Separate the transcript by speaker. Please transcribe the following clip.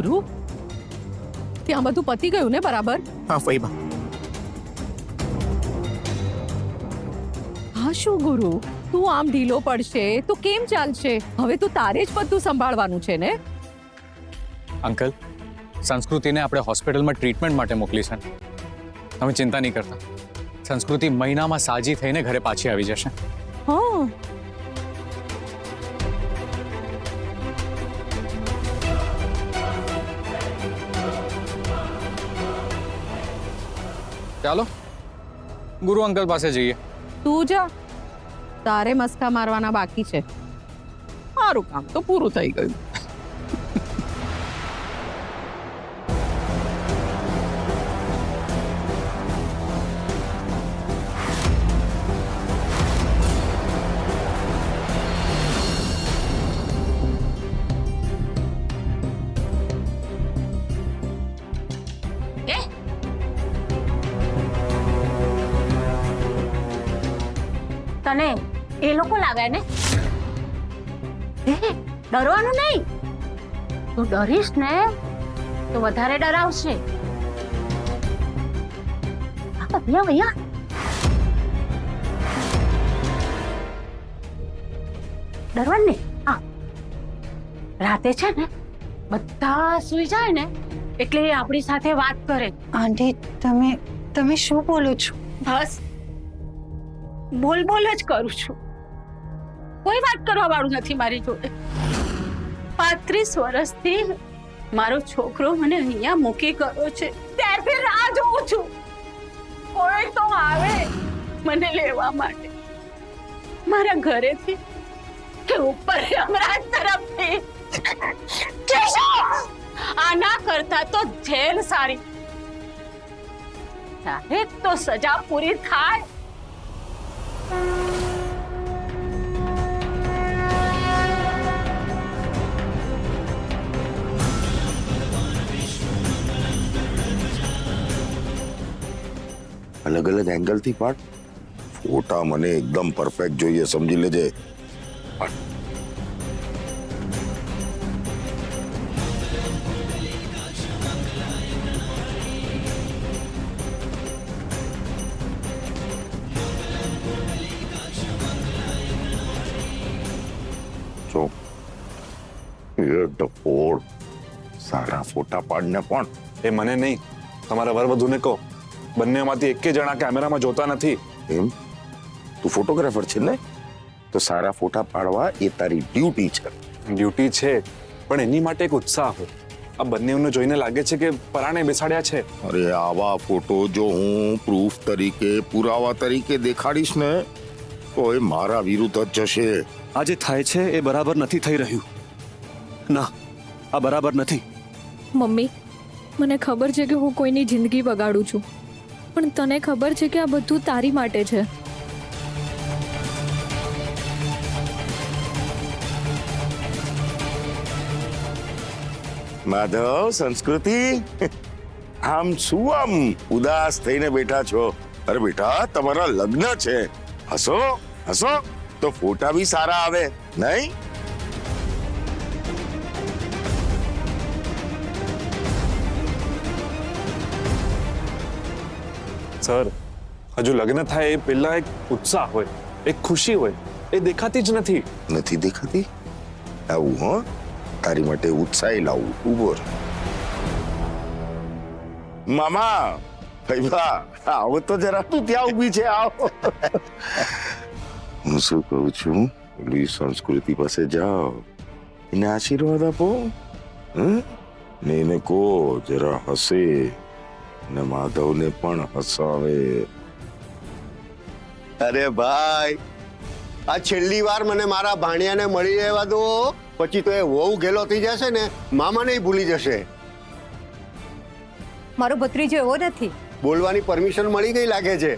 Speaker 1: ગુરુ ત્યાં બધું પતી ગયું ને બરાબર?
Speaker 2: હા ફઈબા.
Speaker 1: હા શું ગુરુ, તું આમ ઢીલો પડશે તો કેમ ચાલશે? હવે તો તારે જ બધું સંભાળવાનું છે ને?
Speaker 3: અંકલ, સંસ્કૃતિને આપણે હોસ્પિટલમાં ટ્રીટમેન્ટ માટે મોકલી છે. તમે ચિંતા નહીં કરતા. સંસ્કૃતિ મહિનામાં સાજી થઈને ઘરે પાછી આવી જશે.
Speaker 1: હા
Speaker 3: ચાલો ગુરુ અંકલ પાસે જઈએ.
Speaker 1: તું જા, તારે મસ્કા મારવાના બાકી છે. મારું કામ તો પૂરું થઈ ગયું.
Speaker 4: તને એ લોકો લાગે ને? ડરવાનું નહીં. તું ડરીશ ને તો વધારે ડરાવશે. ભૈયા ભૈયા ડરવાનું નહીં. હા, રાતે છે ને બધા સુઈ જાય ને એટલે એ આપણી સાથે વાત કરે.
Speaker 5: આંટી તમે શું બોલો છો?
Speaker 4: બસ બોલ બોલ જ કરું છું. કોઈ વાત કરવા વાળું નથી મારી જોડે. 35 વર્ષથી મારો છોકરો મને અહીંયા મૂકી ગયો છે, ત્યારથી રાહ જોઉં છું કોઈ તો આવે મને લેવા માટે, મારા ઘરેથી કે ઉપર યમરાજ તરફથી. આના કરતા તો જેલ સારી. ત્યારે તો સજા પૂરી થાય.
Speaker 6: अलग अलग एंगल थी पाट फोटा मने एकदम परफेक्ट જોઈએ સમજી લેજે. જો એ ડફોડ સારા ફોટા પાડને પણ
Speaker 7: એ મને નહીં, તમારા વરવધુને કહો. બંનેમાંથી એકે જણા કેમેરામાં જોતા નથી.
Speaker 6: એમ તું ફોટોગ્રાફર છે ને, તો સારા ફોટા પાડવા એ તારી ડ્યુટી છે.
Speaker 7: ડ્યુટી છે, પણ એની માટે એક ઉત્સાહ હોય. આ બંનેઓને જોઈને લાગે છે કે પરાણે બેસાડ્યા છે.
Speaker 6: અરે આવા ફોટો જો હું પ્રૂફ તરીકે પુરાવા તરીકે દેખાડીશ ને તો એ મારા વિરુદ્ધ જ જશે.
Speaker 8: આ જે થાય છે એ બરાબર નથી થઈ રહ્યું. ના, આ બરાબર નથી.
Speaker 9: મમ્મી, મને ખબર છે કે હું કોઈની જિંદગી બગાડું છું, પણ તને ખબર છે કે આ બધું તારી માટે છે.
Speaker 6: માધવ, સંસ્કૃતિ, આમ શું આમ ઉદાસ થઈને બેઠા છો? અરે બેટા, તમારા લગ્ન છે, હસો હસો તો ફોટા બી સારા આવે નહીં?
Speaker 7: સર, હજુ લગ્ન થાય એ પહેલા એક ઉત્સાહ હોય, એક ખુશી હોય, એ દેખાતી જ નથી.
Speaker 6: નથી દેખાતી? આવું હો, તારી માટે ઉત્સાહી લાવું. ઉભો રહે મામા. ભાઈબા, આવો તો જરા. તું ત્યાં ઊભી છે, આવો. હું શું કહું છું, ઓલી સંસ્કૃતિ પાસે જાઓ, એને આશીર્વાદ આપો ને એને કહો જરા હસે ને માધવને પણ હસાવે.
Speaker 10: અરે ભાઈ, આ છેલ્લી વાર મને મારા ભાણિયાને મળી રહેવા દો, પછી તો એ વહુ ગેલો થઈ જશે ને, મામાને ભૂલી જશે.
Speaker 5: મારો ભત્રીજો એવો નથી.
Speaker 10: બોલવાની પરમિશન મળી ગઈ લાગે છે.